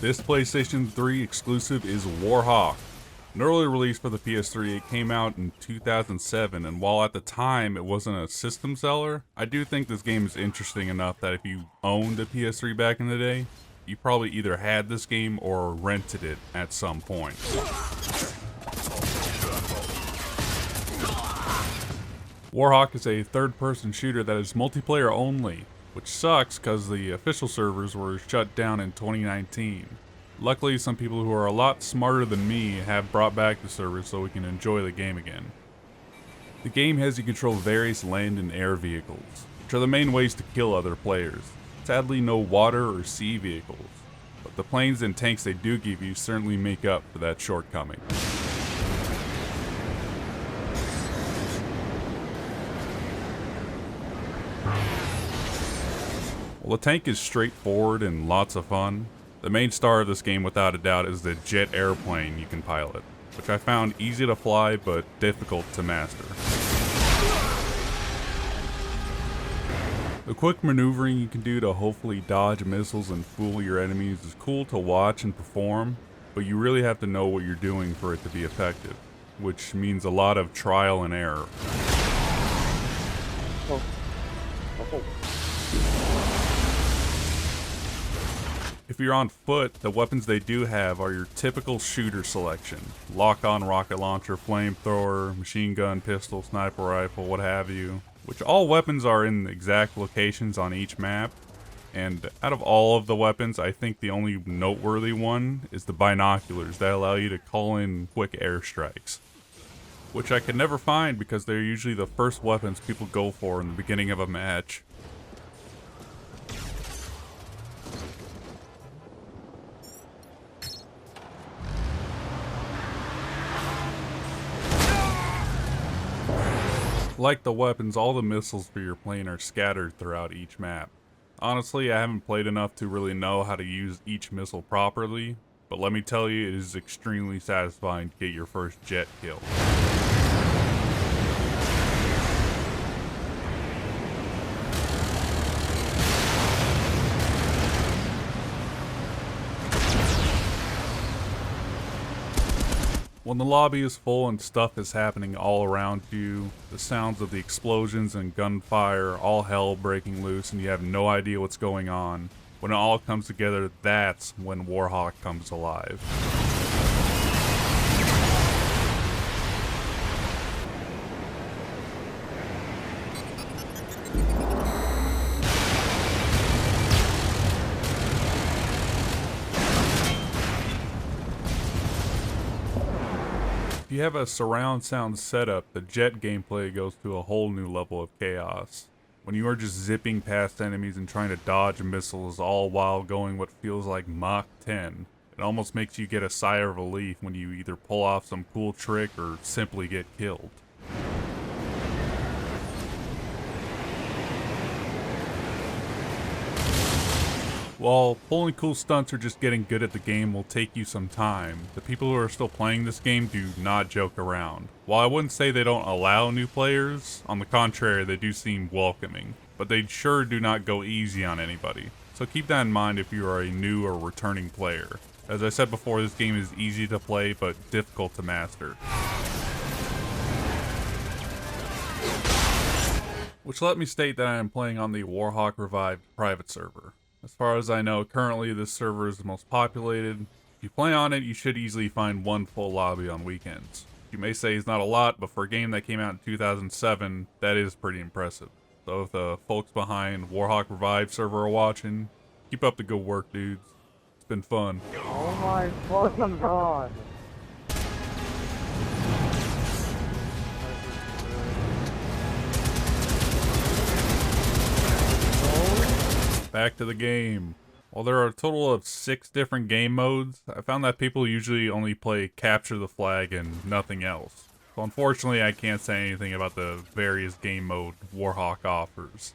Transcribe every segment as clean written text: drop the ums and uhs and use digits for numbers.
This PlayStation 3 exclusive is Warhawk. An early release for the PS3, it came out in 2007, and while at the time it wasn't a system seller, I do think this game is interesting enough that if you owned a PS3 back in the day, you probably either had this game or rented it at some point. Warhawk is a third-person shooter that is multiplayer only, which sucks because the official servers were shut down in 2019. Luckily, some people who are a lot smarter than me have brought back the servers so we can enjoy the game again. The game has you control various land and air vehicles, which are the main ways to kill other players. Sadly, no water or sea vehicles, but the planes and tanks they do give you certainly make up for that shortcoming. Well, the tank is straightforward and lots of fun. The main star of this game, without a doubt, is the jet airplane you can pilot, which I found easy to fly but difficult to master. The quick maneuvering you can do to hopefully dodge missiles and fool your enemies is cool to watch and perform, but you really have to know what you're doing for it to be effective, which means a lot of trial and error. If you're on foot, the weapons they do have are your typical shooter selection. Lock-on rocket launcher, flamethrower, machine gun, pistol, sniper rifle, what have you. Which all weapons are in exact locations on each map. And out of all of the weapons, I think the only noteworthy one is the binoculars that allow you to call in quick airstrikes. Which I could never find because they're usually the first weapons people go for in the beginning of a match. Like the weapons, all the missiles for your plane are scattered throughout each map. Honestly, I haven't played enough to really know how to use each missile properly, but let me tell you, it is extremely satisfying to get your first jet kill. When the lobby is full and stuff is happening all around you, the sounds of the explosions and gunfire, all hell breaking loose, and you have no idea what's going on, when it all comes together, that's when Warhawk comes alive. If you have a surround sound setup, the jet gameplay goes to a whole new level of chaos. When you are just zipping past enemies and trying to dodge missiles all while going what feels like Mach 10, it almost makes you get a sigh of relief when you either pull off some cool trick or simply get killed. While pulling cool stunts or just getting good at the game will take you some time, the people who are still playing this game do not joke around. While I wouldn't say they don't allow new players, on the contrary, they do seem welcoming, but they sure do not go easy on anybody. So keep that in mind if you are a new or returning player. As I said before, this game is easy to play but difficult to master. Which let me state that I am playing on the Warhawk Revived private server. As far as I know, currently this server is the most populated. If you play on it, you should easily find one full lobby on weekends. You may say it's not a lot, but for a game that came out in 2007, that is pretty impressive. So if the folks behind Warhawk Revived server are watching, keep up the good work, dudes. It's been fun. Oh my fucking god. Back to the game. While there are a total of 6 different game modes, I found that people usually only play Capture the Flag and nothing else. So unfortunately, I can't say anything about the various game mode Warhawk offers.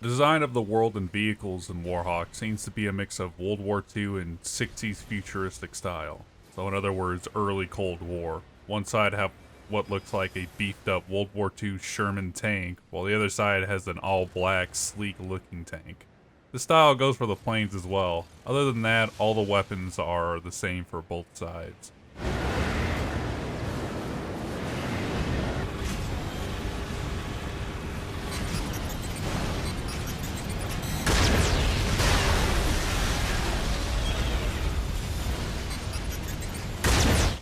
The design of the world and vehicles in Warhawk seems to be a mix of World War II and 60s futuristic style. So in other words, early Cold War. One side have what looks like a beefed up World War II Sherman tank, while the other side has an all black, sleek looking tank. This style goes for the planes as well. Other than that, all the weapons are the same for both sides.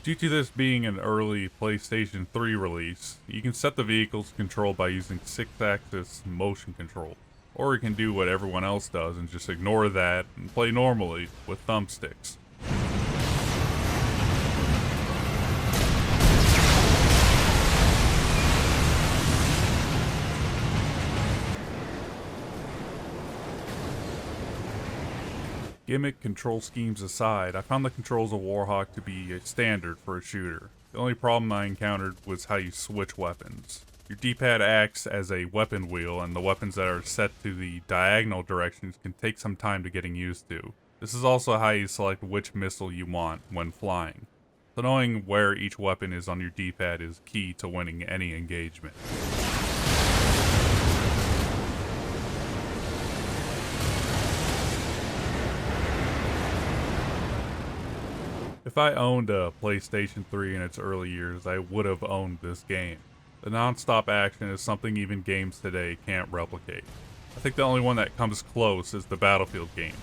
Due to this being an early PlayStation 3 release, you can set the vehicle's control by using 6-axis motion control. Or you can do what everyone else does and just ignore that and play normally with thumbsticks. Gimmick control schemes aside, I found the controls of Warhawk to be a standard for a shooter. The only problem I encountered was how you switch weapons. Your D-pad acts as a weapon wheel, and the weapons that are set to the diagonal directions can take some time to getting used to. This is also how you select which missile you want when flying. So knowing where each weapon is on your D-pad is key to winning any engagement. If I owned a PlayStation 3 in its early years, I would have owned this game. The non-stop action is something even games today can't replicate. I think the only one that comes close is the Battlefield games.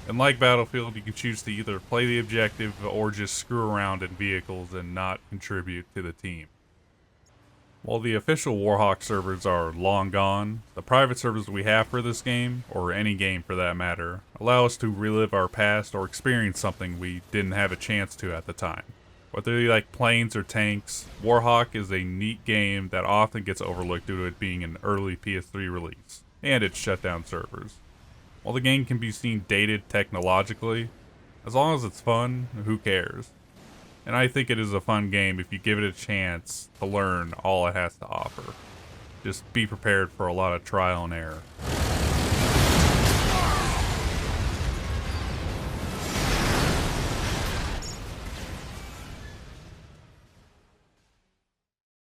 And like Battlefield, you can choose to either play the objective or just screw around in vehicles and not contribute to the team. While the official Warhawk servers are long gone, the private servers we have for this game, or any game for that matter, allow us to relive our past or experience something we didn't have a chance to at the time. Whether you like planes or tanks, Warhawk is a neat game that often gets overlooked due to it being an early PS3 release, and its shutdown servers. While the game can be seen dated technologically, as long as it's fun, who cares? And I think it is a fun game if you give it a chance to learn all it has to offer. Just be prepared for a lot of trial and error.